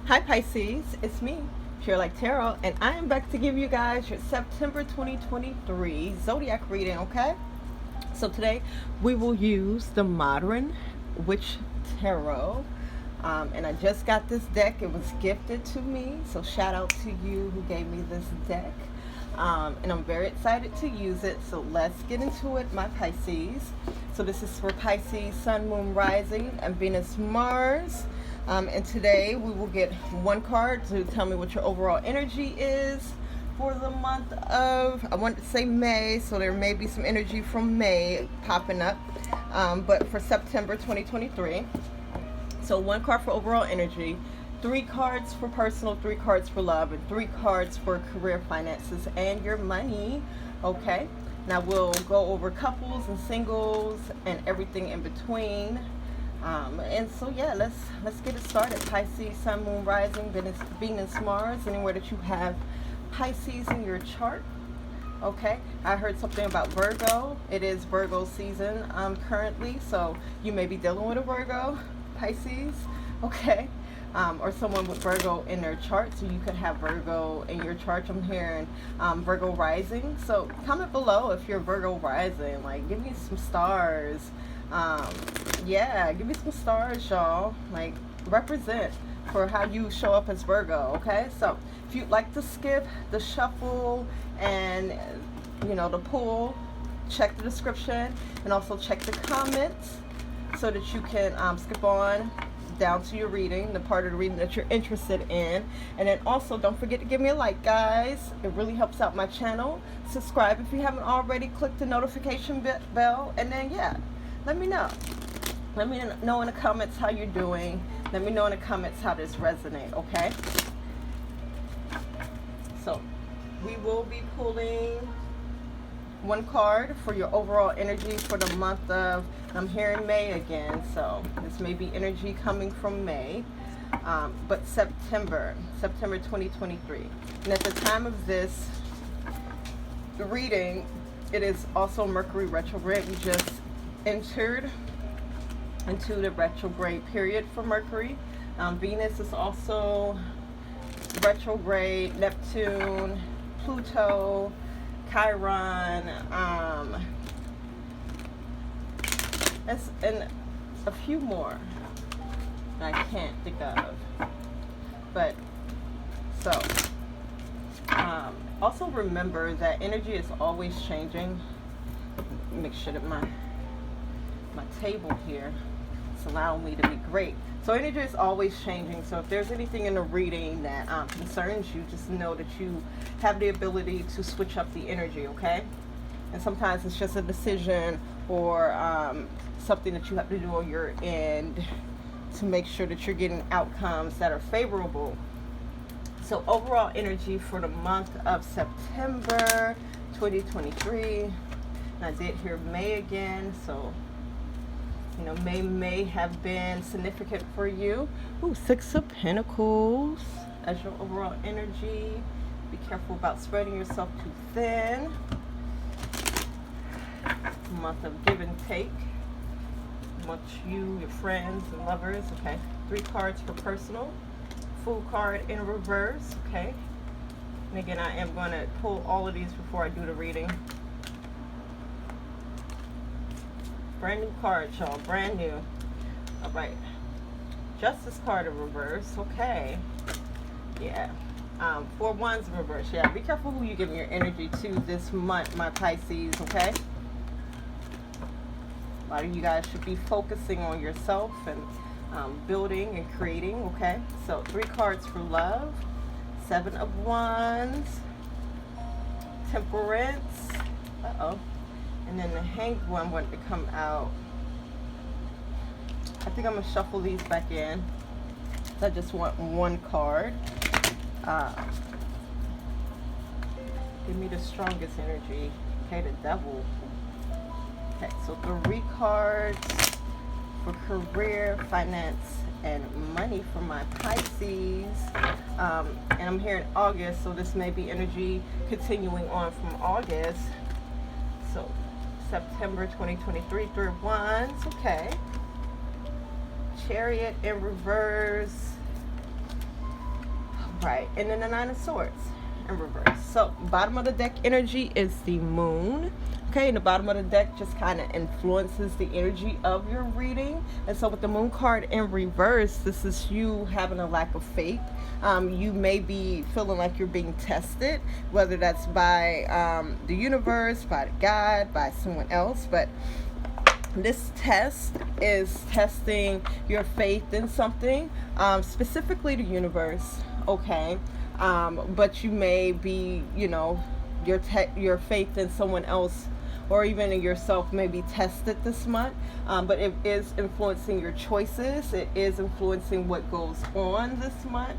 Hi Pisces, it's me, PureLightTarot, and I am back to give you guys your September 2023 zodiac reading, okay? So today we will use the Modern Witch Tarot. And I just got this deck. It was gifted to me, so shout out to you who gave me this deck. And I'm very excited to use it. So let's get into it, my Pisces. So this is for Pisces, Sun, Moon, Rising, and Venus, Mars. And today we will get one card to tell me what your overall energy is for the month of, I want to say May, so there may be some energy from May popping up. But for September 2023. So one card for overall energy, 3 cards for personal, 3 cards for love, and 3 cards for career, finances, and your money. Okay. Now we'll go over couples and singles and everything in between. And so yeah, let's get it started. Pisces, Sun, Moon, Rising, Venus, Mars, anywhere that you have Pisces in your chart. Okay, I heard something about Virgo. It is Virgo season currently, so you may be dealing with a Virgo, Pisces. Okay, or someone with Virgo in their chart, so you could have Virgo in your chart. I'm hearing Virgo rising, so comment below if you're Virgo rising. Like, give me some stars. Yeah, give me some stars, y'all. Like, represent for how you show up as Virgo. Okay, so if you'd like to skip the shuffle and the pull, check the description and also check the comments so that you can skip on down to your reading, the part of the reading that you're interested in. And then also don't forget to give me a like, guys. It really helps out my channel. Subscribe if you haven't already. Click the notification bell, and then yeah, let me know in the comments how you're doing. Let me know in the comments how this resonates. Okay, so we will be pulling one card for your overall energy for the month of, I'm hearing May again, so this may be energy coming from May, but September 2023. And at the time of this reading, it is also Mercury retrograde. We just entered into the retrograde period for Mercury. Venus is also retrograde, Neptune, Pluto, Chiron, and a few more I can't think of. But so also remember that energy is always changing. Make sure that my table here is allowing me to be great. So energy is always changing. So if there's anything in the reading that concerns you, just know that you have the ability to switch up the energy, okay? And sometimes it's just a decision or something that you have to do on your end to make sure that you're getting outcomes that are favorable. So overall energy for the month of September 2023. And I did hear May again, so May have been significant for you. Ooh, 6 of Pentacles as your overall energy. Be careful about spreading yourself too thin. Month of give and take amongst you, your friends, and lovers. Okay, 3 cards for personal. Fool card in reverse. Okay, and again, I am going to pull all of these before I do the reading. Brand new card, y'all. Brand new. All right. Justice card in reverse. Okay. Yeah. 4 wands in reverse. Yeah. Be careful who you give your energy to this month, my Pisces. Okay. A lot of you guys should be focusing on yourself and building and creating. Okay. So 3 cards for love. 7 of wands. Temperance. Uh-oh. And then the Hanged One wanted to come out. I think I'm going to shuffle these back in. So I just want one card. Give me the strongest energy. Okay, the Devil. Okay, so 3 cards for career, finance, and money for my Pisces. And I'm here in August, so this may be energy continuing on from August. So September 2023, 3 of Wands. Okay. Chariot in reverse. Right, and then the Nine of Swords in reverse. So bottom of the deck energy is the Moon. Okay, and the bottom of the deck just kind of influences the energy of your reading. And so with the Moon card in reverse, this is you having a lack of faith. You may be feeling like you're being tested, whether that's by the universe, by God, by someone else. But this test is testing your faith in something, specifically the universe. Okay, but you may be, you know, your faith in someone else or even in yourself may be tested this month, but it is influencing your choices. It is influencing what goes on this month,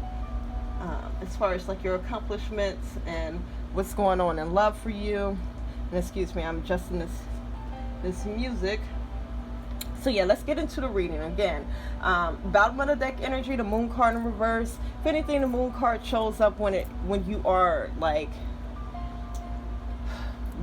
as far as like your accomplishments and what's going on in love for you. And excuse me, I'm adjusting this music. So yeah, let's get into the reading again. Bottom of the deck energy, the Moon card in reverse. If anything, the Moon card shows up when you are like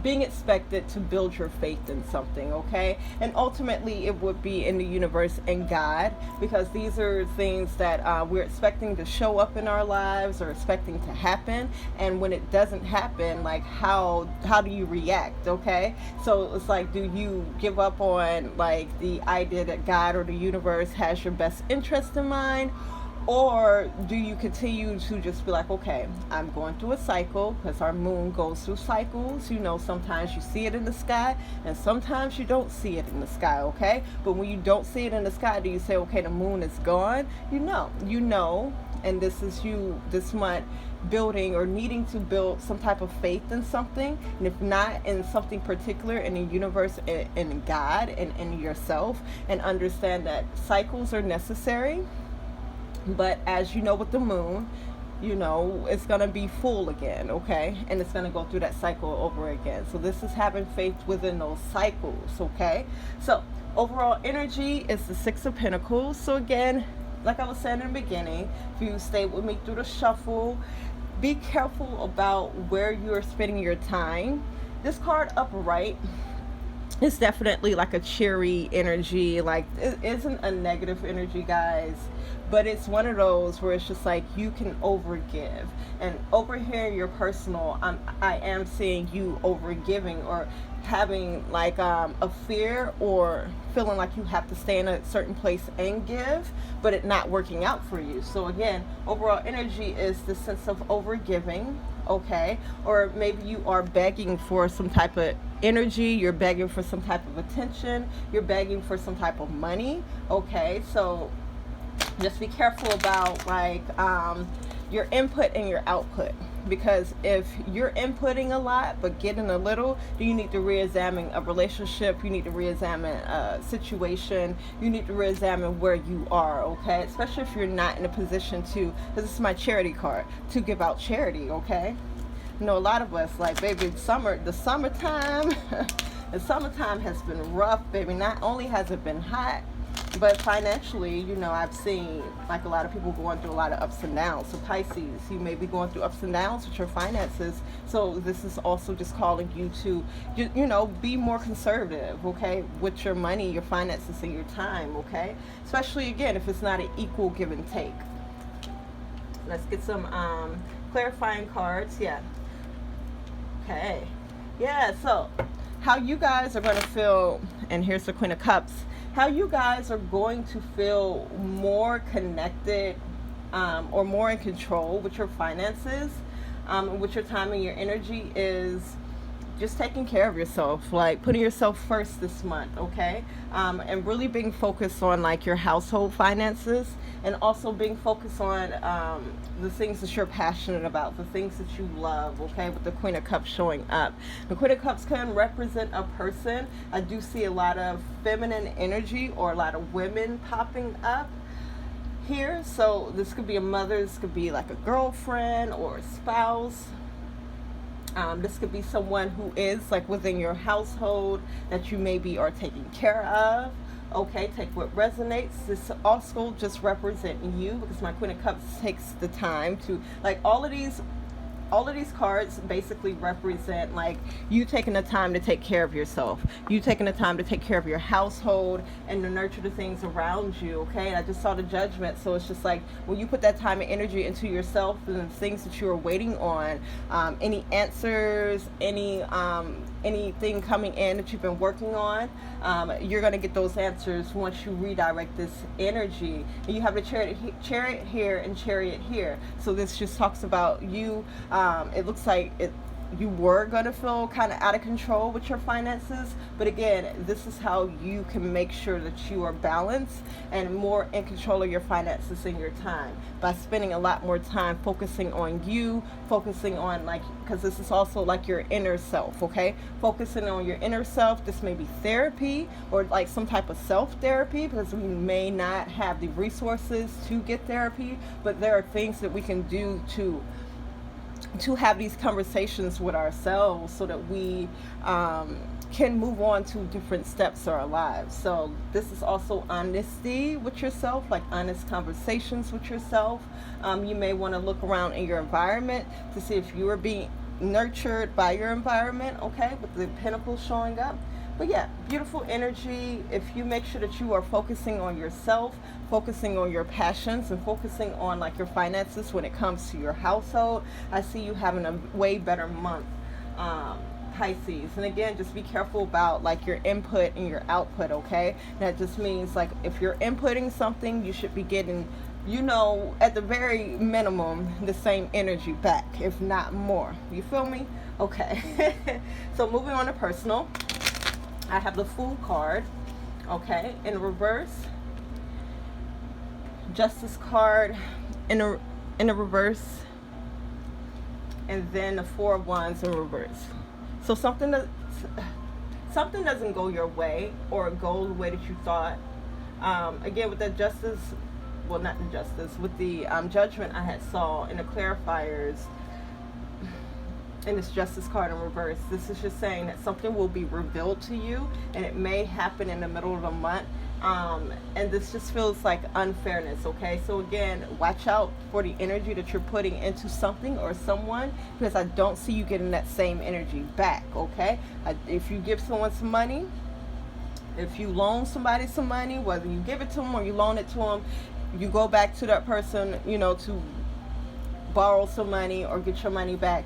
being expected to build your faith in something, okay? And ultimately it would be in the universe and God, because these are things that we're expecting to show up in our lives or expecting to happen. And when it doesn't happen, like how do you react, okay? So it's like, do you give up on like the idea that God or the universe has your best interest in mind? Or do you continue to just be like, okay, I'm going through a cycle, because our moon goes through cycles. You know, sometimes you see it in the sky and sometimes you don't see it in the sky, okay? But when you don't see it in the sky, do you say, okay, the moon is gone? You know, and this is you this month building or needing to build some type of faith in something, and if not in something particular, in the universe, in God, and in yourself, and understand that cycles are necessary. But as you know, with the moon, you know, it's going to be full again, okay? And it's going to go through that cycle over again. So this is having faith within those cycles, okay? So overall energy is the Six of Pentacles. So again, like I was saying in the beginning, if you stay with me through the shuffle, be careful about where you're spending your time. This card upright, it's definitely like a cheery energy. Like, it isn't a negative energy, guys, but it's one of those where it's just like you can overgive. And over here in your personal, I am seeing you overgiving, or having like a fear, or feeling like you have to stay in a certain place and give, but it not working out for you. So again, overall energy is the sense of overgiving, okay? Or maybe you are begging for some type of energy, you're begging for some type of attention, you're begging for some type of money, okay? So just be careful about like your input and your output, because if you're inputting a lot but getting a little, then you need to re-examine a relationship, you need to re-examine a situation, you need to re-examine where you are, okay? Especially if you're not in a position to, this is my charity card, to give out charity, okay? You know, a lot of us, like, baby, the summertime the summertime has been rough, baby. Not only has it been hot, but financially, you know, I've seen like a lot of people going through a lot of ups and downs. So Pisces, you may be going through ups and downs with your finances. So this is also just calling you to, you know, be more conservative, okay, with your money, your finances, and your time, okay? Especially, again, if it's not an equal give and take. Let's get some clarifying cards. Yeah. Okay. Yeah, so how you guys are going to feel, and here's the Queen of Cups, how you guys are going to feel more connected or more in control with your finances, with your time and your energy, is just taking care of yourself, like putting yourself first this month, okay? And really being focused on like your household finances, and also being focused on the things that you're passionate about, the things that you love, okay? With the Queen of Cups showing up. The Queen of Cups can represent a person. I do see a lot of feminine energy, or a lot of women popping up here. So this could be a mother, this could be like a girlfriend or a spouse. This could be someone who is like within your household that you maybe are taking care of. Okay, take what resonates. This also just represent you, because my Queen of Cups takes the time to, like, all of these all of these cards basically represent like you taking the time to take care of yourself, you taking the time to take care of your household and to nurture the things around you. Okay, and I just saw the Judgment, so it's just like when you put that time and energy into yourself and the things that you are waiting on, any answers, anything coming in that you've been working on, you're going to get those answers once you redirect this energy. And you have the chariot here and Chariot here, so this just talks about you. It looks like you were going to feel kind of out of control with your finances, but again, this is how you can make sure that you are balanced and more in control of your finances and your time, by spending a lot more time focusing on you, focusing on, like, because this is also like your inner self. Okay, focusing on your inner self. This may be therapy or like some type of self-therapy, because we may not have the resources to get therapy, but there are things that we can do to have these conversations with ourselves so that we can move on to different steps of our lives. So this is also honesty with yourself, like honest conversations with yourself. You may want to look around in your environment to see if you are being nurtured by your environment, okay, with the Pentacles showing up. But yeah, beautiful energy. If you make sure that you are focusing on yourself, focusing on your passions, and focusing on like your finances when it comes to your household, I see you having a way better month, Pisces. And again, just be careful about like your input and your output, okay? That just means like if you're inputting something, you should be getting, you know, at the very minimum, the same energy back, if not more. You feel me? Okay. So moving on to personal. I have the Fool card, okay, in reverse, Justice card in a reverse, and then the Four of Wands in reverse. So something doesn't go your way or go the way that you thought. Again, with the Justice, well, not the Justice, with the Judgment I had saw in the clarifiers. And this Justice card in reverse, this is just saying that something will be revealed to you, and it may happen in the middle of the month. And this just feels like unfairness, okay? So again, watch out for the energy that you're putting into something or someone, because I don't see you getting that same energy back, okay? If you give someone some money, if you loan somebody some money, whether you give it to them or you loan it to them, you go back to that person, you know, to borrow some money or get your money back.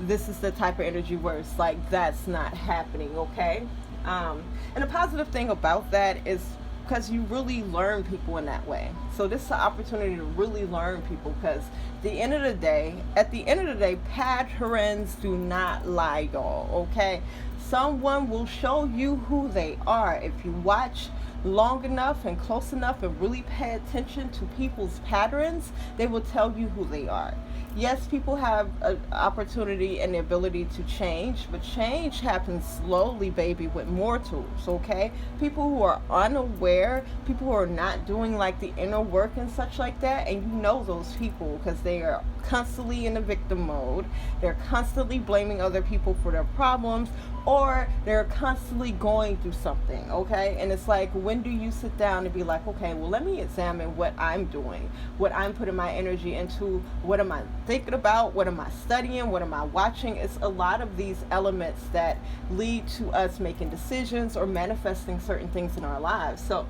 This is the type of energy where it's like that's not happening, okay? And the positive thing about that is because you really learn people in that way. So this is an opportunity to really learn people, because at the end of the day, patterns do not lie, y'all, okay? Someone will show you who they are if you watch long enough and close enough and really pay attention to people's patterns. They will tell you who they are. Yes, people have an opportunity and the ability to change, but change happens slowly, baby, with more tools, okay? People who are unaware, people who are not doing like the inner work and such like that, and you know those people because they are constantly in the victim mode. They're constantly blaming other people for their problems, or they're constantly going through something, okay? And it's like, when do you sit down and be like, okay, well, let me examine what I'm doing, what I'm putting my energy into, what am I thinking about, what am I studying, what am I watching? It's a lot of these elements that lead to us making decisions or manifesting certain things in our lives. So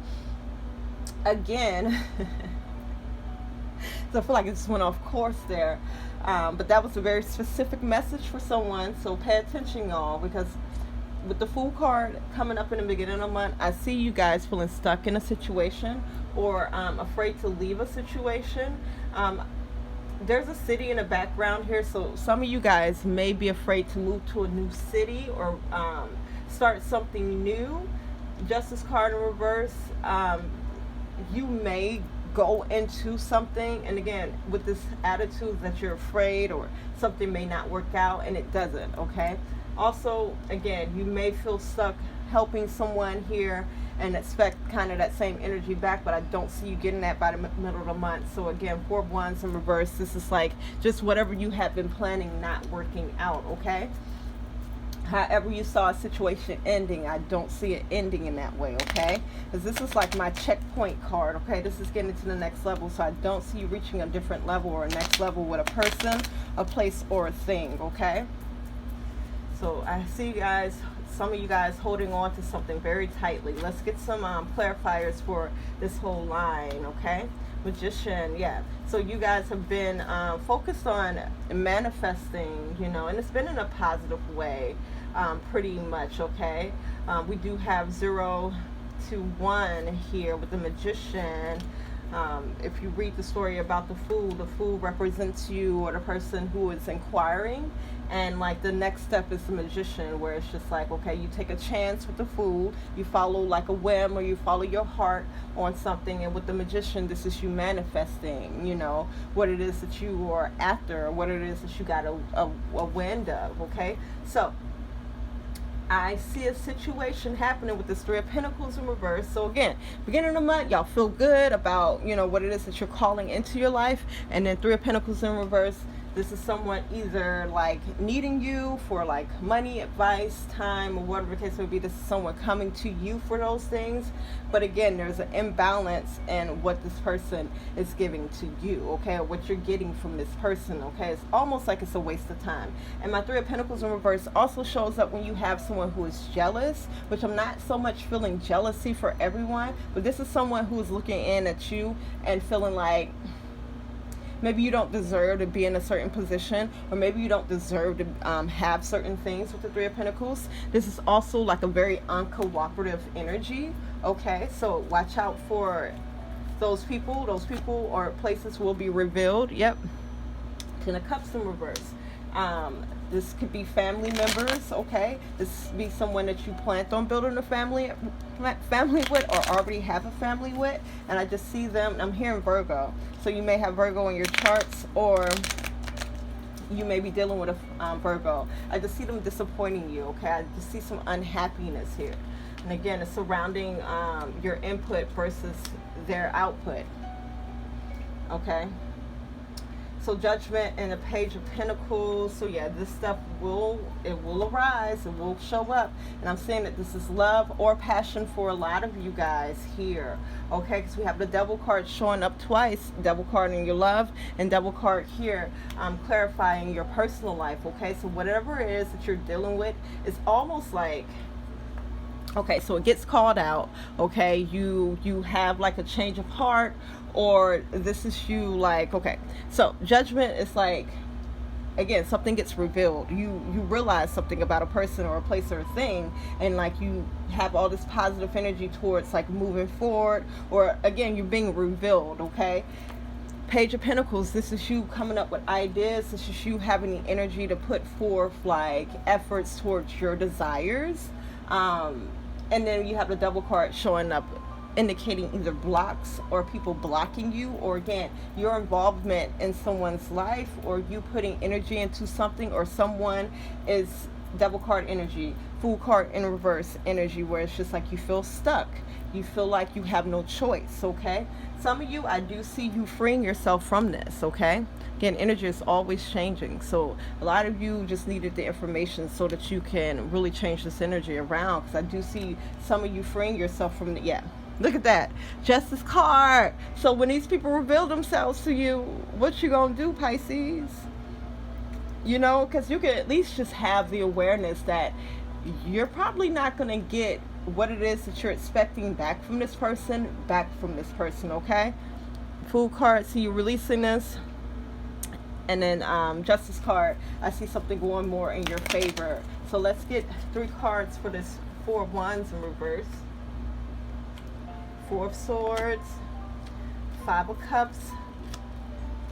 again, so I feel like it just went off course there. But that was a very specific message for someone, so pay attention, y'all, because with the Fool card coming up in the beginning of the month, I see you guys feeling stuck in a situation or afraid to leave a situation. There's a city in the background here, so some of you guys may be afraid to move to a new city or start something new. Justice card in reverse, you may go into something, and again, with this attitude that you're afraid or something may not work out, and it doesn't, okay? Also, again, you may feel stuck helping someone here and expect kind of that same energy back, but I don't see you getting that by the middle of the month. So again, Four of Wands in reverse, this is like just whatever you have been planning not working out, okay? However you saw a situation ending, I don't see it ending in that way, okay? Because this is like my checkpoint card, okay? This is getting to the next level, so I don't see you reaching a different level or a next level with a person, a place, or a thing, okay? So I see you guys, some of you guys holding on to something very tightly. Let's get some clarifiers for this whole line, okay? Magician, yeah. So you guys have been focused on manifesting, you know, and it's been in a positive way, pretty much, okay? We do have 0 to 1 here with the Magician. If you read the story about the Fool represents you or the person who is inquiring, and like the next step is the Magician, where it's just like, okay, you take a chance with the Fool, you follow like a whim, or you follow your heart on something, and with the Magician, this is you manifesting, you know, what it is that you are after, or what it is that you got a wind of, okay? So I see a situation happening with this 3 of Pentacles in reverse. So again, beginning of the month, y'all feel good about, you know, what it is that you're calling into your life. And then 3 of Pentacles in reverse, this is someone either like needing you for like money, advice, time, or whatever the case may be. This is someone coming to you for those things. But again, there's an imbalance in what this person is giving to you, okay? Or what you're getting from this person, okay? It's almost like it's a waste of time. And my 3 of Pentacles in reverse also shows up when you have someone who is jealous, which I'm not so much feeling jealousy for everyone, but this is someone who is looking in at you and feeling like, maybe you don't deserve to be in a certain position, or maybe you don't deserve to have certain things with the 3 of Pentacles. This is also like a very uncooperative energy, okay? So watch out for those people. Those people or places will be revealed. Yep. 10 of Cups in reverse. This could be family members, okay? This could be someone that you planned on building a family with, or already have a family with. And I just see them, I'm hearing Virgo. So you may have Virgo in your charts, or you may be dealing with a Virgo. I just see them disappointing you, okay? I just see some unhappiness here. And again, it's surrounding your input versus their output, okay? So Judgment and a Page of Pentacles. So yeah, this stuff will arise, it will show up. And I'm saying that this is love or passion for a lot of you guys here, okay? Because we have the Devil card showing up twice. Devil card in your love, and Devil card here clarifying your personal life, okay? So whatever it is that you're dealing with, it's almost like, okay, so it gets called out, okay? You have like a change of heart, or this is you like, okay, so Judgment is like, again, something gets revealed. You realize something about a person or a place or a thing, and like you have all this positive energy towards like moving forward, or again, you're being revealed, okay? Page of Pentacles, this is you coming up with ideas. This is you having the energy to put forth like efforts towards your desires. And then you have the Devil card showing up, indicating either blocks or people blocking you, or again, your involvement in someone's life, or you putting energy into something, or someone is Devil card energy, Fool card in reverse energy, where it's just like you feel stuck. You feel like you have no choice, okay? Some of you, I do see you freeing yourself from this, okay? Again, energy is always changing. So a lot of you just needed the information so that you can really change this energy around, because I do see some of you freeing yourself from the, yeah. Look at that. Justice card. So when these people reveal themselves to you, what you gonna do, Pisces? You know, because you can at least just have the awareness that you're probably not going to get what it is that you're expecting back from this person, okay? Fool card, see you releasing this. And then Justice card, I see something going more in your favor. So let's get 3 cards for this 4 of Wands in reverse. 4 of Swords, 5 of Cups,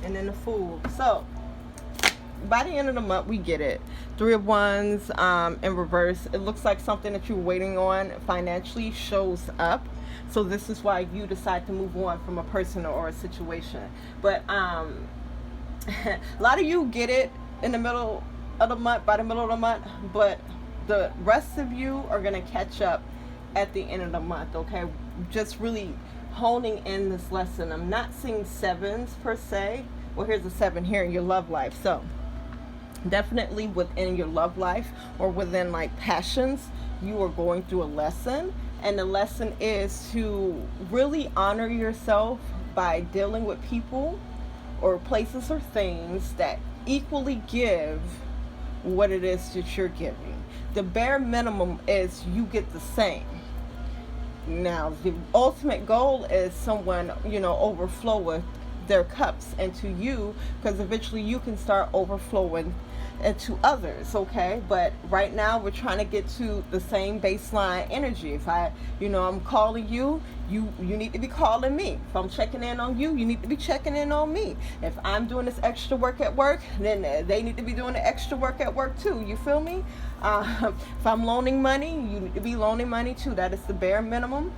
and then the Fool. So by the end of the month, we get it. 3 of Wands in reverse. It looks like something that you're waiting on financially shows up. So this is why you decide to move on from a person or a situation. But a lot of you get it in the middle of the month, by the middle of the month. But the rest of you are going to catch up at the end of the month, okay? Just really honing in this lesson. I'm not seeing 7s per se. Well, here's a 7 here in your love life. So Definitely within your love life or within like passions, you are going through a lesson. And the lesson is to really honor yourself by dealing with people or places or things that equally give what it is that you're giving. The bare minimum is you get the same. Now, the ultimate goal is someone, overflow with their cups into you, because eventually you can start overflowing into others, okay? But right now we're trying to get to the same baseline energy. If I'm calling you, you need to be calling me. If I'm checking in on you, you need to be checking in on me. If I'm doing this extra work at work, then they need to be doing the extra work at work too. You feel me? If I'm loaning money, you need to be loaning money too. That is the bare minimum.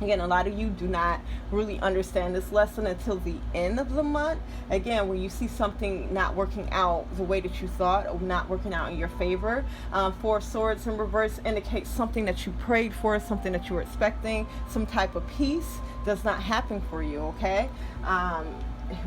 Again, a lot of you do not really understand this lesson until the end of the month. Again, when you see something not working out the way that you thought, or not working out in your favor, Four of Swords in reverse indicates something that you prayed for, something that you were expecting, some type of peace does not happen for you, okay?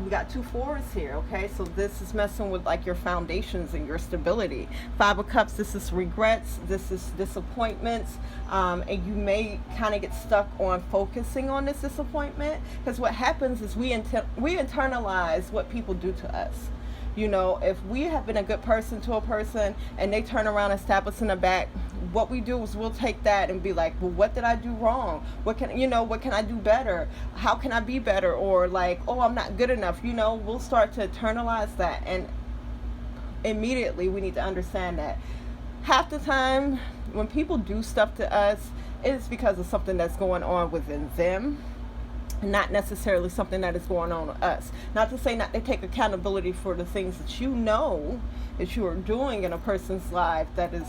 We got 2 fours here, okay? So this is messing with like your foundations and your stability. 5 of Cups, this is regrets, this is disappointments, and you may kind of get stuck on focusing on this disappointment, because what happens is we internalize what people do to us. If we have been a good person to a person and they turn around and stab us in the back, what we do is we'll take that and be like, well, what did I do wrong? What can I do better? How can I be better? Or like, oh, I'm not good enough. We'll start to internalize that. And immediately we need to understand that half the time when people do stuff to us, it's because of something that's going on within them, not necessarily something that is going on with us. Not to say not to take accountability for the things that that you are doing in a person's life that is,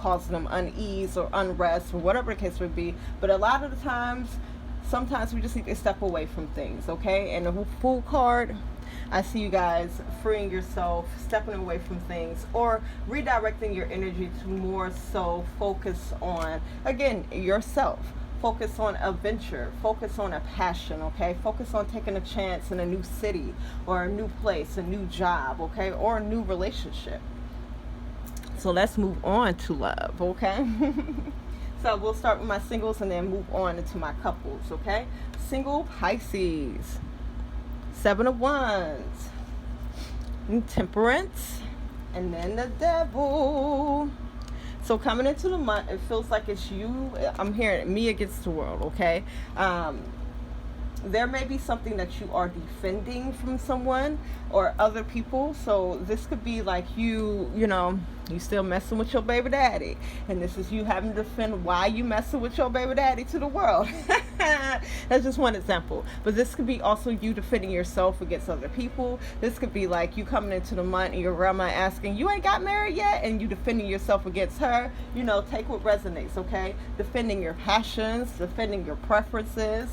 causing them unease or unrest or whatever the case would be. But a lot of the times, sometimes we just need to step away from things, okay? And the Fool card, I see you guys freeing yourself, stepping away from things, or redirecting your energy to more so focus on, again, yourself. Focus on a venture, focus on a passion, okay? Focus on taking a chance in a new city or a new place, a new job, okay? Or a new relationship. So let's move on to love, okay? So we'll start with my singles and then move on into my couples, okay? Single Pisces, 7 of Wands, and Temperance, and then the Devil. So coming into the month, it feels like it's you. I'm hearing me against the world, okay? There may be something that you are defending from someone or other people. So this could be like you still messing with your baby daddy. And this is you having to defend why you messing with your baby daddy to the world. That's just one example. But this could be also you defending yourself against other people. This could be like you coming into the month and your grandma asking, you ain't got married yet? And you defending yourself against her. Take what resonates, okay? Defending your passions, defending your preferences.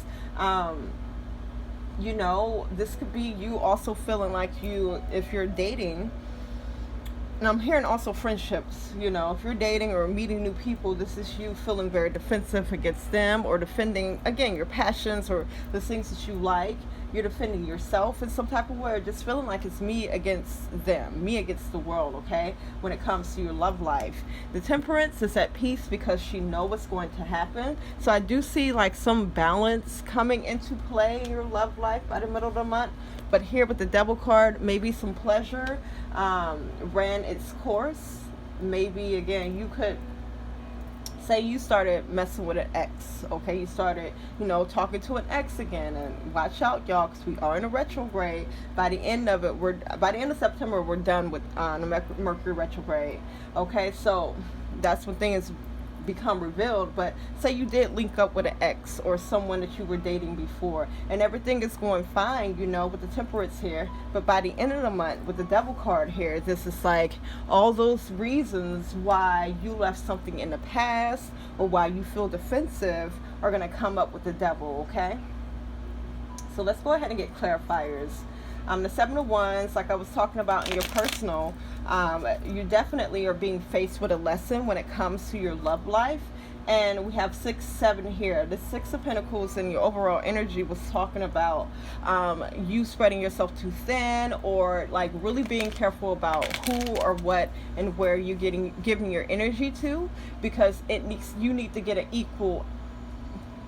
This could be you also feeling like if you're dating, and I'm hearing also friendships, if you're dating or meeting new people, this is you feeling very defensive against them, or defending, again, your passions or the things that you like. You're defending yourself in some type of way, or just feeling like it's me against them, me against the world, okay? When it comes to your love life. The Temperance is at peace because she knows what's going to happen. So I do see like some balance coming into play in your love life by the middle of the month. But here with the Devil card, maybe some pleasure ran its course. Maybe, again, you could say you started messing with an ex, okay? You started, talking to an ex again, and watch out, y'all, because we are in a retrograde. By the end of September, we're done with the Mercury retrograde, okay? So that's when things become revealed. But say you did link up with an ex or someone that you were dating before, and everything is going fine, with the Temperance here. But by the end of the month, with the Devil card here, this is like all those reasons why you left something in the past or why you feel defensive are going to come up with the Devil, okay? So let's go ahead and get clarifiers. The 7 of Wands, like I was talking about in your personal, you definitely are being faced with a lesson when it comes to your love life. And we have 6, 7 here. The 6 of Pentacles and your overall energy was talking about you spreading yourself too thin, or like really being careful about who or what and where you're giving your energy to, because you need to get an equal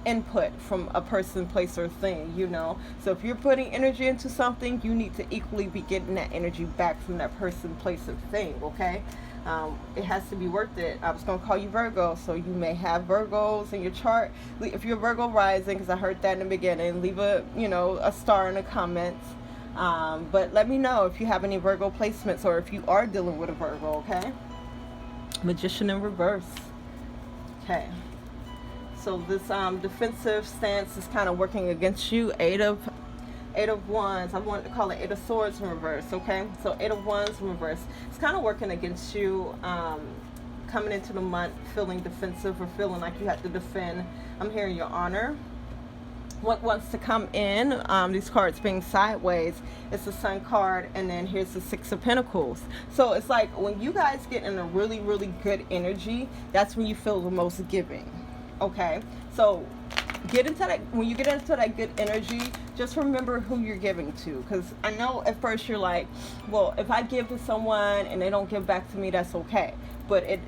input from a person, place, or thing, you know. So if you're putting energy into something, you need to equally be getting that energy back from that person, place, or thing, okay? It has to be worth it. I was going to call you Virgo, so you may have Virgos in your chart. If you're Virgo rising, because I heard that in the beginning, leave a star in the comments. But let me know if you have any Virgo placements, or if you are dealing with a Virgo, okay? Magician in reverse. Okay. So this defensive stance is kind of working against you. Eight of Wands. I wanted to call it Eight of Swords in reverse, okay? So Eight of Wands in reverse. It's kind of working against you, coming into the month feeling defensive, or feeling like you have to defend. I'm hearing your honor. What wants to come in, these cards being sideways, it's the Sun card, and then here's the 6 of Pentacles. So it's like when you guys get in a really, really good energy, that's when you feel the most giving, okay? So when you get into that good energy, just remember who you're giving to, because I know at first you're like, well, if I give to someone and they don't give back to me, that's okay. But it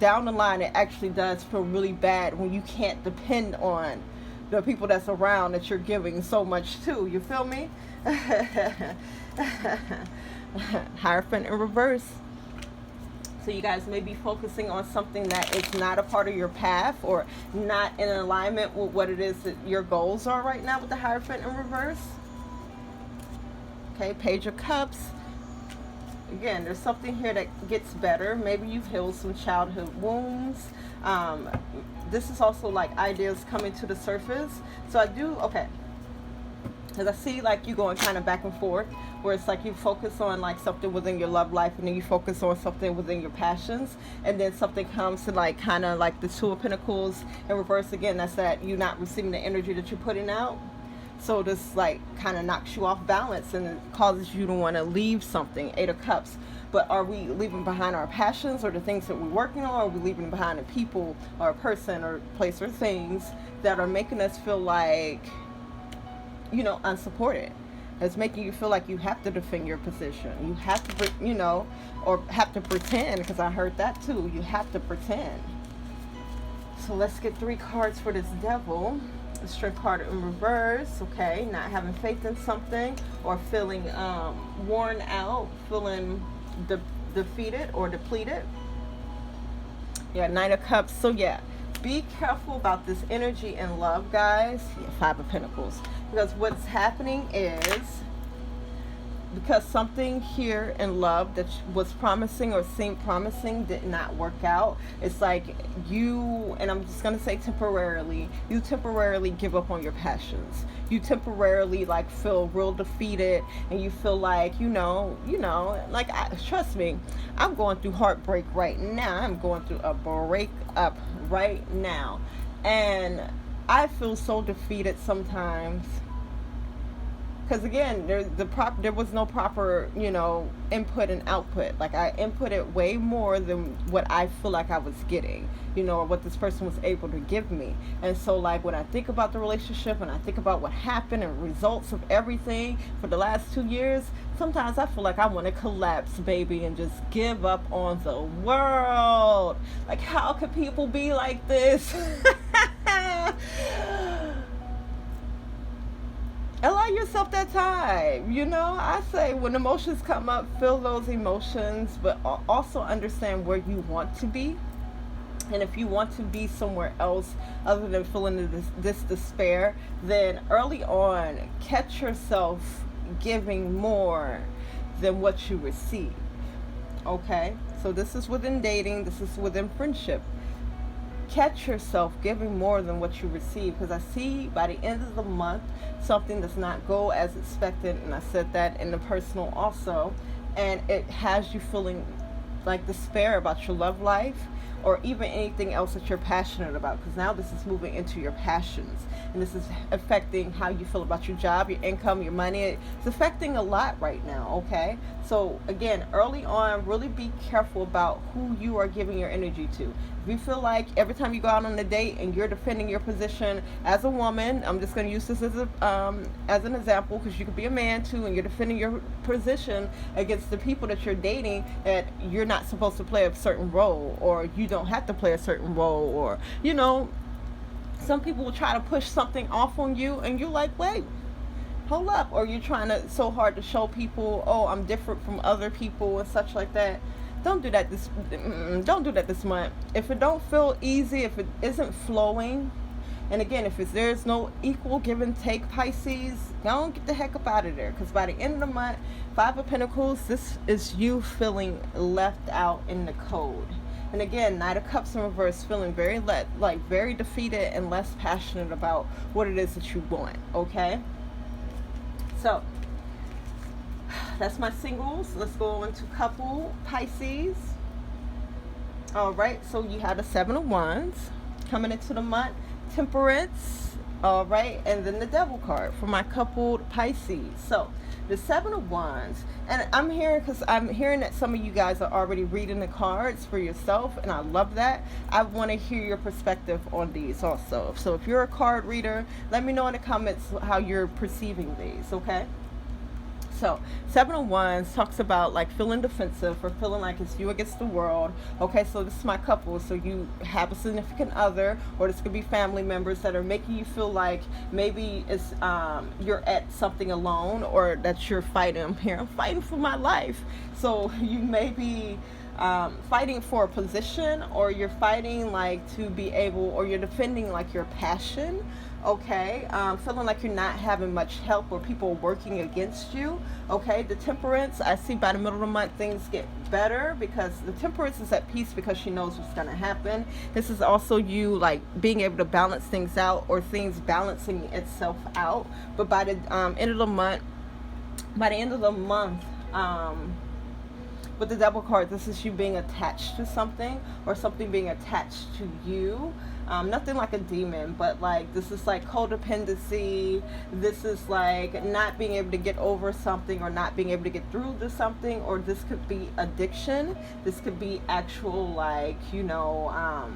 down the line, it actually does feel really bad when you can't depend on the people that's around that you're giving so much to. You feel me? Hierophant in reverse. So you guys may be focusing on something that is not a part of your path, or not in alignment with what it is that your goals are right now with the Hierophant in reverse. Okay, Page of Cups. Again, there's something here that gets better. Maybe you've healed some childhood wounds. This is also like ideas coming to the surface. So because I see like you going kind of back and forth, where it's like you focus on like something within your love life, and then you focus on something within your passions, and then something comes to like kind of like the 2 of Pentacles in reverse again. That's that you're not receiving the energy that you're putting out. So this like kind of knocks you off balance, and it causes you to want to leave something. 8 of Cups. But are we leaving behind our passions, or the things that we're working on? Or are we leaving behind a people or a person or place or things that are making us feel like, you know, unsupported? It's making you feel like you have to defend your position. You have to, you know, or have to pretend, because I heard that too. You have to pretend. So let's get 3 cards for this Devil. The Strength card in reverse, okay? Not having faith in something, or feeling worn out, feeling defeated or depleted. Yeah, 9 of Cups. So yeah, be careful about this energy in love, guys. Yeah, 5 of Pentacles. Because what's happening is, because something here in love that was promising or seemed promising did not work out, it's like you, and I'm just going to say temporarily, you temporarily give up on your passions. You temporarily like feel real defeated, and you feel like, you know, like, trust me, I'm going through heartbreak right now. I'm going through a breakup right now. And I feel so defeated sometimes. Because again, there was no proper, you know, input and output. Like I inputted way more than what I feel like I was getting, you know, or what this person was able to give me. And so like when I think about the relationship, and I think about what happened and results of everything for the last 2 years, sometimes I feel like I want to collapse, baby, and just give up on the world. Like, how could people be like this? Allow yourself that time. You know, I say when emotions come up, feel those emotions, but also understand where you want to be. And if you want to be somewhere else other than feeling this despair, then early on, catch yourself giving more than what you receive. Okay? So this is within dating. This is within friendship. Catch yourself giving more than what you receive, because I see by the end of the month something does not go as expected, and I said that in the personal also, and it has you feeling like despair about your love life, or even anything else that you're passionate about, because now this is moving into your passions, and this is affecting how you feel about your job, your income, your money. It's affecting a lot right now, okay? So again, early on, really be careful about who you are giving your energy to. If you feel like every time you go out on a date and you're defending your position as a woman, I'm just going to use this as an example, because you could be a man too, and you're defending your position against the people that you're dating, that you're not supposed to play a certain role, or you don't have to play a certain role, or some people will try to push something off on you, and you're like, wait, hold up, or you're trying to so hard to show people, oh, I'm different from other people and such like that. Don't do that this month. If it don't feel easy, if it isn't flowing, and again, if there's no equal give and take, Pisces, don't get the heck up out of there, because by the end of the month, Five of Pentacles, this is you feeling left out in the cold. And again, Knight of Cups in reverse, feeling very very defeated and less passionate about what it is that you want, okay? So that's my singles. Let's go into couple, Pisces. All right, so you have the Seven of Wands coming into the month, Temperance, all right, and then the Devil card for my coupled Pisces. So the Seven of Wands, and I'm here because I'm hearing that some of you guys are already reading the cards for yourself, and I love that. I want to hear your perspective on these also. So if you're a card reader, let me know in the comments how you're perceiving these, okay? So Seven of Wands talks about like feeling defensive, or feeling like it's you against the world. Okay, so this is my couple. So you have a significant other, or this could be family members that are making you feel like maybe it's you're at something alone, or that you're fighting. I'm fighting for my life. So you may be fighting for a position, or you're fighting like to be able, or you're defending like your passion. Okay, feeling like you're not having much help, or people working against you. Okay, the Temperance, I see by the middle of the month things get better, because the Temperance is at peace because she knows what's going to happen. This is also you like being able to balance things out, or things balancing itself out. But by the end of the month, with the Devil card, this is you being attached to something, or something being attached to you. Nothing like a demon, but like this is like codependency. This is like not being able to get over something, or not being able to get through to something, or this could be addiction. This could be actual like, yeah,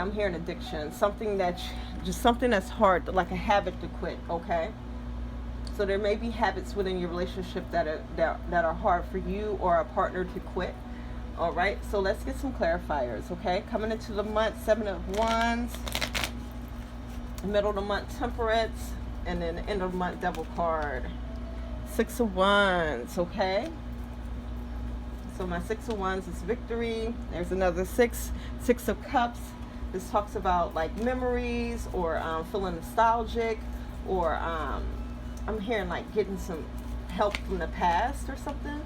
I'm hearing addiction. Something that's hard, like a habit to quit, okay? So there may be habits within your relationship that are hard for you or a partner to quit. All right, so let's get some clarifiers, okay? Coming into the month, Seven of Wands, middle of the month, Temperance, and then the end of the month, Devil card. Six of Wands, okay? So my Six of Wands is victory. There's another Six of Cups. This talks about like memories, or feeling nostalgic, or I'm hearing like getting some help from the past or something.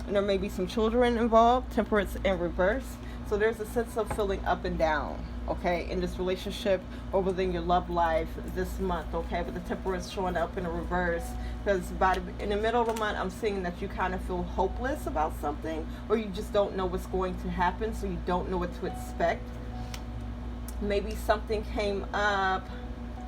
And there may be some children involved. Temperance in reverse. So there's a sense of feeling up and down, okay, in this relationship or within your love life this month, okay? But the Temperance showing up in a reverse, because in the middle of the month, I'm seeing that you kind of feel hopeless about something, or you just don't know what's going to happen, so you don't know what to expect. Maybe something came up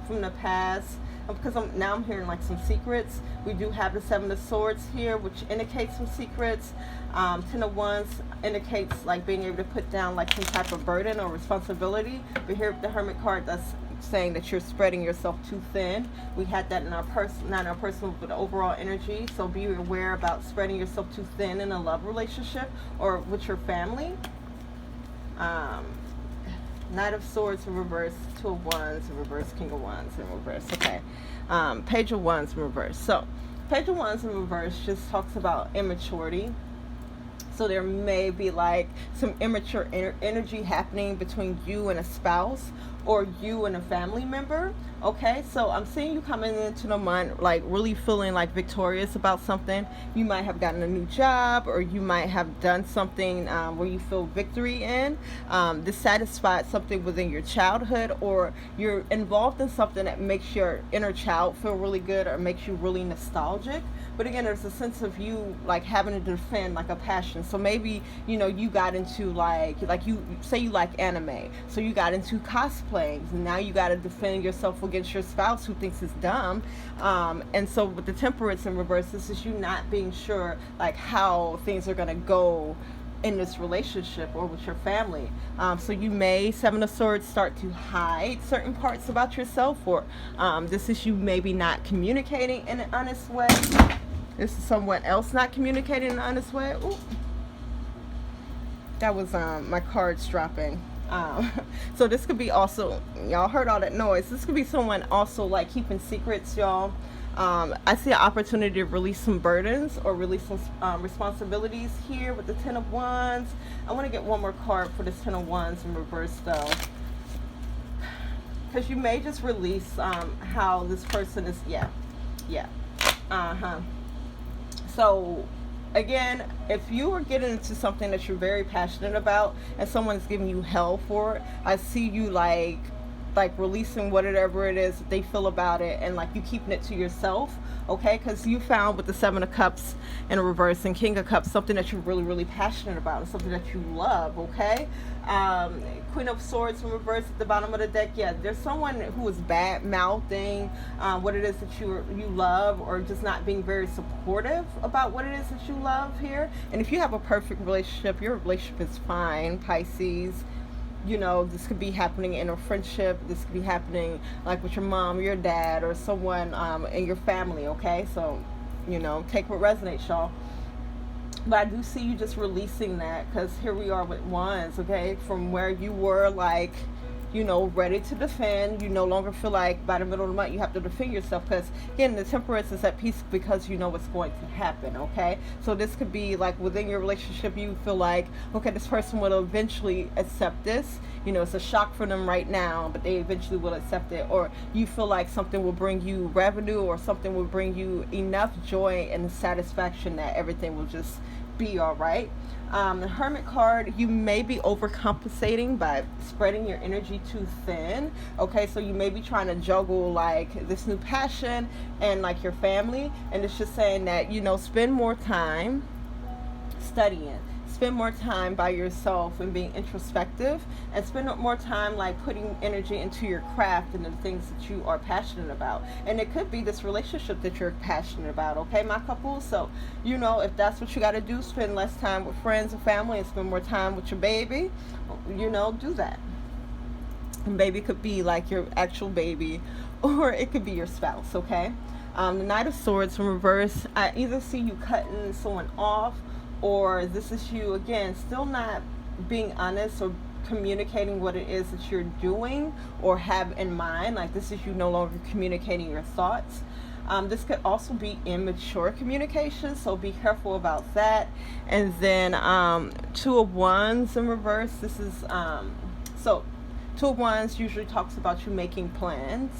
from the past, because I'm hearing like some secrets. We do have the Seven of Swords here, which indicates some secrets. Ten of Wands indicates like being able to put down like some type of burden or responsibility. But here with the Hermit card, that's saying that you're spreading yourself too thin. We had that in our not in our personal, but overall energy. So be aware about spreading yourself too thin in a love relationship or with your family. Knight of Swords in reverse, Two of Wands in reverse, King of Wands in reverse. Okay, Page of Wands in reverse. So Page of Wands in reverse just talks about immaturity. So there may be like some immature energy happening between you and a spouse, or you and a family member. Okay, so I'm seeing you coming into the month like really feeling like victorious about something. You might have gotten a new job, or you might have done something where you feel victory in. This satisfied something within your childhood, or you're involved in something that makes your inner child feel really good, or makes you really nostalgic. but again, there's a sense of you like having to defend like a passion. So maybe, you know, you got into like you say you like anime, so you got into cosplaying, and now you got to defend yourself against your spouse who thinks it's dumb. And so with the Temperance in reverse, this is you not being sure like how things are gonna go in this relationship or with your family. So you may, Seven of Swords, start to hide certain parts about yourself, or this is you maybe not communicating in an honest way. This is someone else not communicating in an honest way. Ooh. That was my cards dropping. So this could be also, y'all heard all that noise. This could be someone also like keeping secrets, y'all. I see an opportunity to release some burdens or release some responsibilities here with the Ten of Wands. I want to get one more card for this Ten of Wands in reverse though, because you may just release how this person is. So again, if you are getting into something that you're very passionate about and someone's giving you hell for it, I see you like releasing whatever it is that they feel about it, and like you keeping it to yourself, okay? Because you found with the Seven of Cups in reverse and King of Cups something that you're really, really passionate about and something that you love, okay? Queen of Swords in reverse at the bottom of the deck. Yeah, there's someone who is bad mouthing what it is that you love, or just not being very supportive about what it is that you love here. And if you have a perfect relationship, your relationship is fine, Pisces. You know, this could be happening in a friendship. This could be happening like with your mom, your dad, or someone in your family, okay? So, you know, take what resonates, y'all. But I do see you just releasing that, because here we are with Wands, okay? From where you were like, you know, ready to defend. You no longer feel like by the middle of the month you have to defend yourself, because again, the Temperance is at peace because you know what's going to happen, okay? So this could be like within your relationship, you feel like, okay, this person will eventually accept this. You know, it's a shock for them right now, but they eventually will accept it. Or you feel like something will bring you revenue, or something will bring you enough joy and satisfaction that everything will just be all right. The Hermit card, you may be overcompensating by spreading your energy too thin, okay? So you may be trying to juggle like this new passion and like your family, and it's just saying that, you know, spend more time studying, spend more time by yourself and being introspective, and spend more time like putting energy into your craft and the things that you are passionate about. And it could be this relationship that you're passionate about, okay, my couple? So, you know, if that's what you got to do, spend less time with friends and family and spend more time with your baby, you know, do that. And baby could be like your actual baby, or it could be your spouse, okay? The Knight of Swords in reverse, I either see you cutting someone off, or this is you, again, still not being honest or communicating what it is that you're doing or have in mind. Like this is you no longer communicating your thoughts. This could also be immature communication, so be careful about that. And then Two of Wands in reverse. This is so Two of Wands usually talks about you making plans.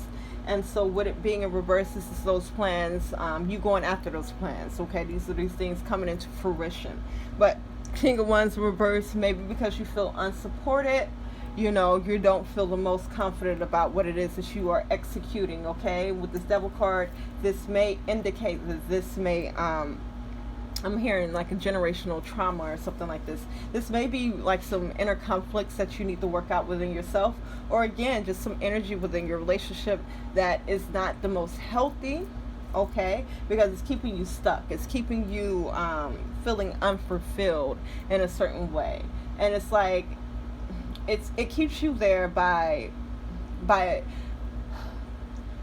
And so with it being in reverse, this is those plans, you going after those plans, okay? These are these things coming into fruition. But King of Wands in reverse, maybe because you feel unsupported, you know, you don't feel the most confident about what it is that you are executing, okay? With this Devil card, this may indicate that this may, I'm hearing like a generational trauma or something like this. This may be like some inner conflicts that you need to work out within yourself, or again, just some energy within your relationship that is not the most healthy, okay? Because it's keeping you stuck. It's keeping you feeling unfulfilled in a certain way. And it's like, it keeps you there by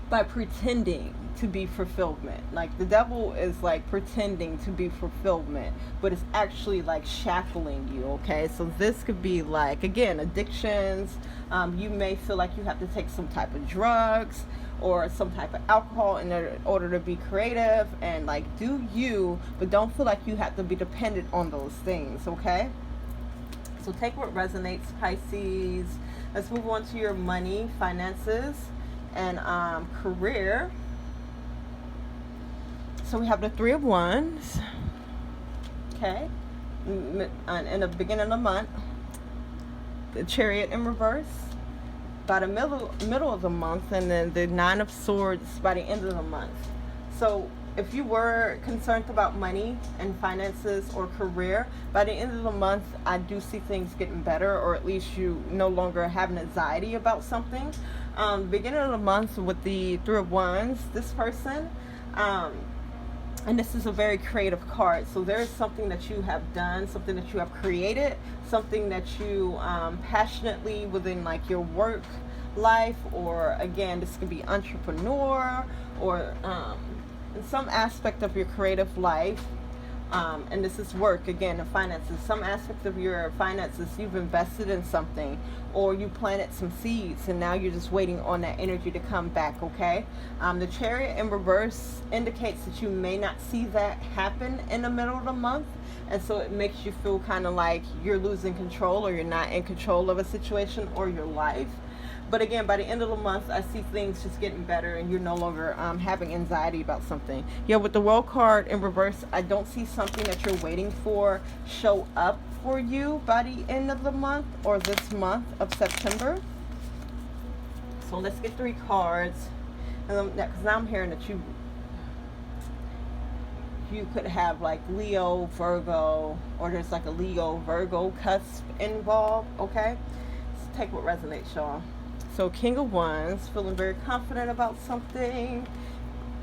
pretending to be fulfillment. Like the devil is like pretending to be fulfillment, but it's actually like shackling you, okay? So this could be like, again, addictions. You may feel like you have to take some type of drugs or some type of alcohol in order to be creative and like do you, but don't feel like you have to be dependent on those things, okay? So take what resonates, Pisces. Let's move on to your money, finances, and career. So we have the Three of Wands, okay, in the beginning of the month. The Chariot in reverse by the middle of the month, and then the Nine of Swords by the end of the month. So if you were concerned about money and finances or career, by the end of the month, I do see things getting better, or at least you no longer have an anxiety about something. Beginning of the month with the Three of Wands, this person, and this is a very creative card. So there is something that you have done, something that you have created, something that you passionately within like your work life, or again, this could be entrepreneur, or in some aspect of your creative life, and this is work again, the finances, some aspect of your finances, you've invested in something, or you planted some seeds and now you're just waiting on that energy to come back. Okay, the Chariot in reverse indicates that you may not see that happen in the middle of the month, and so it makes you feel kind of like you're losing control, or you're not in control of a situation or your life. But again, by the end of the month, I see things just getting better, and you're no longer having anxiety about something. Yeah, with the World card in reverse, I don't see something that you're waiting for show up for you by the end of the month, or this month of September. So let's get 3 cards. Because now I'm hearing that you could have like Leo, Virgo, or there's like a Leo, Virgo cusp involved. Okay, let's take what resonates, y'all. So King of Wands, feeling very confident about something.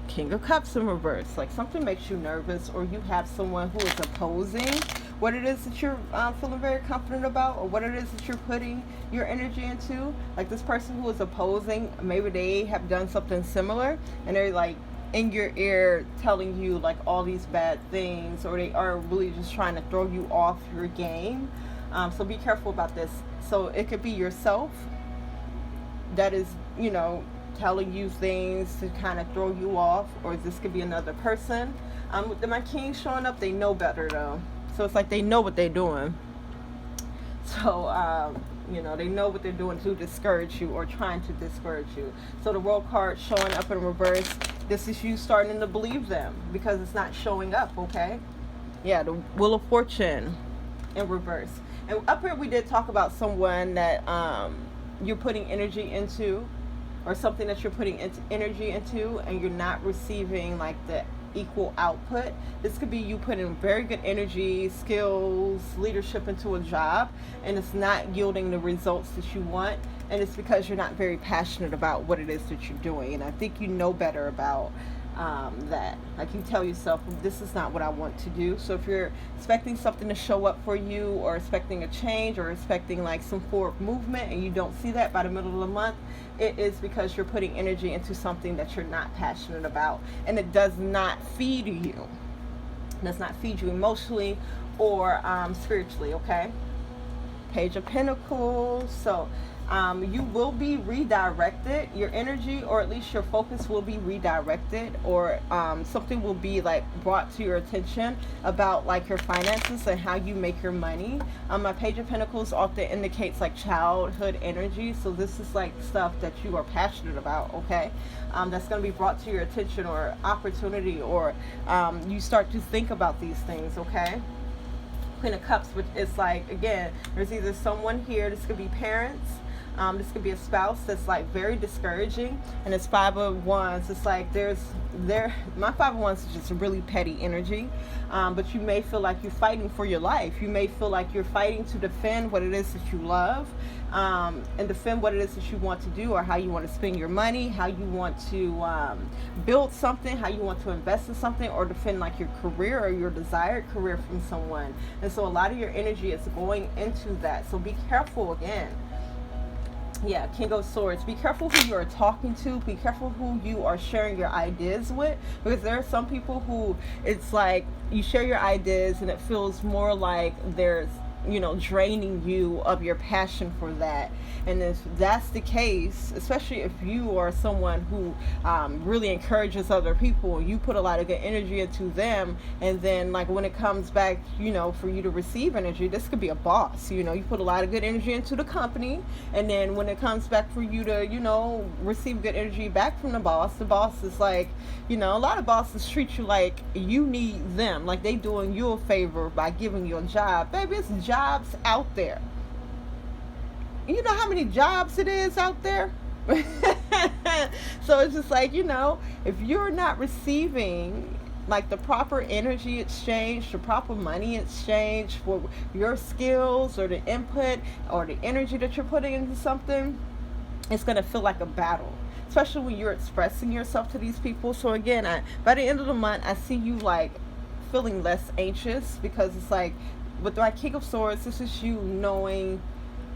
King of Cups in reverse, like something makes you nervous, or you have someone who is opposing what it is that you're feeling very confident about, or what it is that you're putting your energy into. Like this person who is opposing, maybe they have done something similar, and they're like in your ear telling you like all these bad things, or they are really just trying to throw you off your game. So be careful about this. So it could be yourself that is, telling you things to kind of throw you off, or this could be another person. With my king showing up, they know better though. So it's like they know what they're doing. So, they know what they're doing to discourage you, or trying to discourage you. So the World card showing up in reverse, this is you starting to believe them because it's not showing up, okay? Yeah, the Wheel of Fortune in reverse. And up here we did talk about someone that you're putting energy into, or something that you're putting energy into, and you're not receiving like the equal output. This could be you putting very good energy, skills, leadership into a job, and it's not yielding the results that you want, and it's because you're not very passionate about what it is that you're doing. And I think you know better about that. Like you tell yourself, this is not what I want to do. So if you're expecting something to show up for you, or expecting a change, or expecting like some forward movement, and you don't see that by the middle of the month, it is because you're putting energy into something that you're not passionate about, and it does not feed you. It does not feed you emotionally or spiritually. Okay, Page of Pentacles. So you will be redirected, your energy, or at least your focus will be redirected, or something will be like brought to your attention about like your finances and how you make your money. My Page of Pentacles often indicates like childhood energy, so this is like stuff that you are passionate about. Okay, that's going to be brought to your attention, or opportunity, or you start to think about these things. Okay, Queen of Cups, which is like, again, there's either someone here, this could be parents, this could be a spouse that's like very discouraging, and it's Five of Wands. It's like my Five of Wands is just a really petty energy, but you may feel like you're fighting for your life. You may feel like you're fighting to defend what it is that you love, and defend what it is that you want to do, or how you want to spend your money, how you want to build something, how you want to invest in something, or defend like your career or your desired career from someone. And so a lot of your energy is going into that. So be careful again. Yeah, King of Swords. Be careful who you are talking to. Be careful who you are sharing your ideas with, because there are some people who it's like you share your ideas and it feels more like there's draining you of your passion for that. And if that's the case, especially if you are someone who really encourages other people, you put a lot of good energy into them, and then like when it comes back, for you to receive energy, this could be a boss. You put a lot of good energy into the company, and then when it comes back for you to receive good energy back from the boss is like, a lot of bosses treat you like you need them, like they doing you a favor by giving you a job. Baby, it's jobs out there. You know how many jobs it is out there? So it's just like, if you're not receiving like the proper energy exchange, the proper money exchange for your skills or the input or the energy that you're putting into something, it's going to feel like a battle, especially when you're expressing yourself to these people. So again, by the end of the month, I see you like feeling less anxious, because it's like with my King of Swords, this is you knowing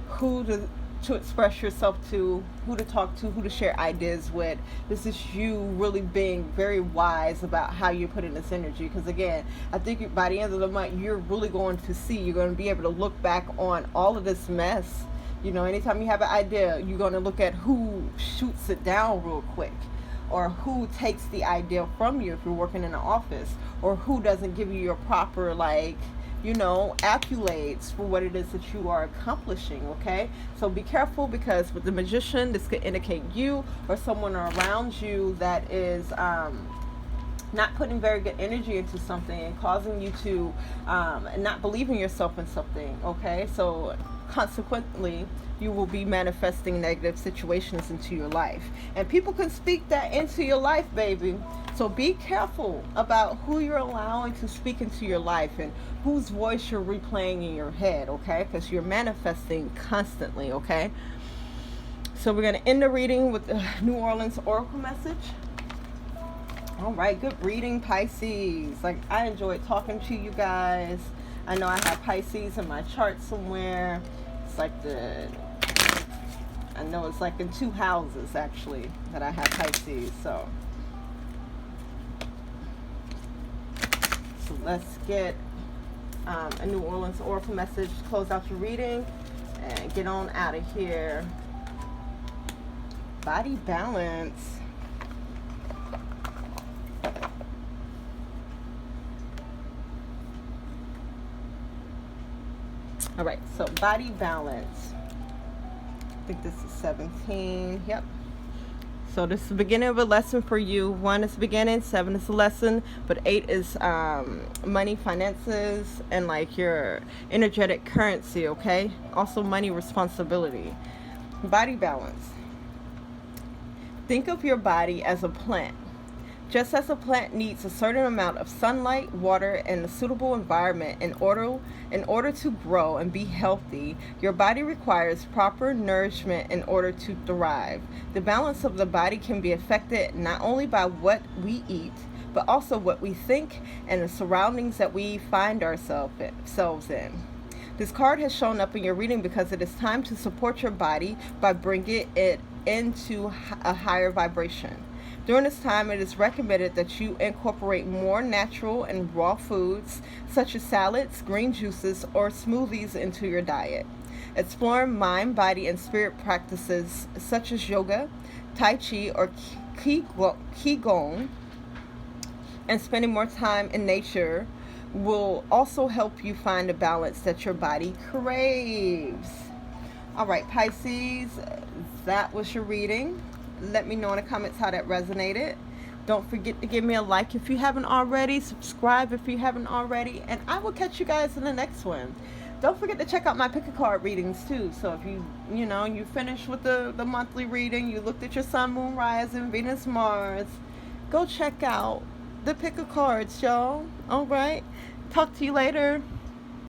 who to express yourself to, who to talk to, who to share ideas with. This is you really being very wise about how you put in this energy, because again, I think by the end of the month, you're really going to see, you're going to be able to look back on all of this mess. You know, anytime you have an idea, you're going to look at who shoots it down real quick, or who takes the idea from you if you're working in an office, or who doesn't give you your proper, like, you know, accolades for what it is that you are accomplishing, okay? So be careful, because with the Magician, this could indicate you or someone around you that is not putting very good energy into something and causing you to not believe in yourself in something, okay? So consequently, you will be manifesting negative situations into your life. And people can speak that into your life, baby. So be careful about who you're allowing to speak into your life and whose voice you're replaying in your head, okay? Because you're manifesting constantly, okay? So we're going to end the reading with the New Orleans Oracle message. All right, good reading, Pisces. Like, I enjoyed talking to you guys. I know I have Pisces in my chart somewhere. It's like I know it's like in 2 houses, actually, that I have Pisces, so let's get a New Orleans Oracle message to close out your reading and get on out of here. Body balance. All right, so body balance. I think this is 17. Yep. So this is the beginning of a lesson for you. 1 is the beginning, 7 is the lesson, but 8 is money, finances, and like your energetic currency, okay? Also money responsibility. Body balance. Think of your body as a plant. Just as a plant needs a certain amount of sunlight, water, and a suitable environment in order to grow and be healthy, your body requires proper nourishment in order to thrive. The balance of the body can be affected not only by what we eat, but also what we think and the surroundings that we find ourselves in. This card has shown up in your reading because it is time to support your body by bringing it into a higher vibration. During this time, it is recommended that you incorporate more natural and raw foods, such as salads, green juices, or smoothies into your diet. Explore mind, body, and spirit practices such as yoga, Tai Chi, or Qigong, and spending more time in nature will also help you find the balance that your body craves. All right, Pisces, that was your reading. Let me know in the comments how that resonated. Don't forget to give me a like if you haven't already. Subscribe if you haven't already. And I will catch you guys in the next one. Don't forget to check out my pick a card readings too. So if you finished with the monthly reading, you looked at your sun, moon, rising, Venus, Mars, go check out the pick a cards, y'all. All right. Talk to you later.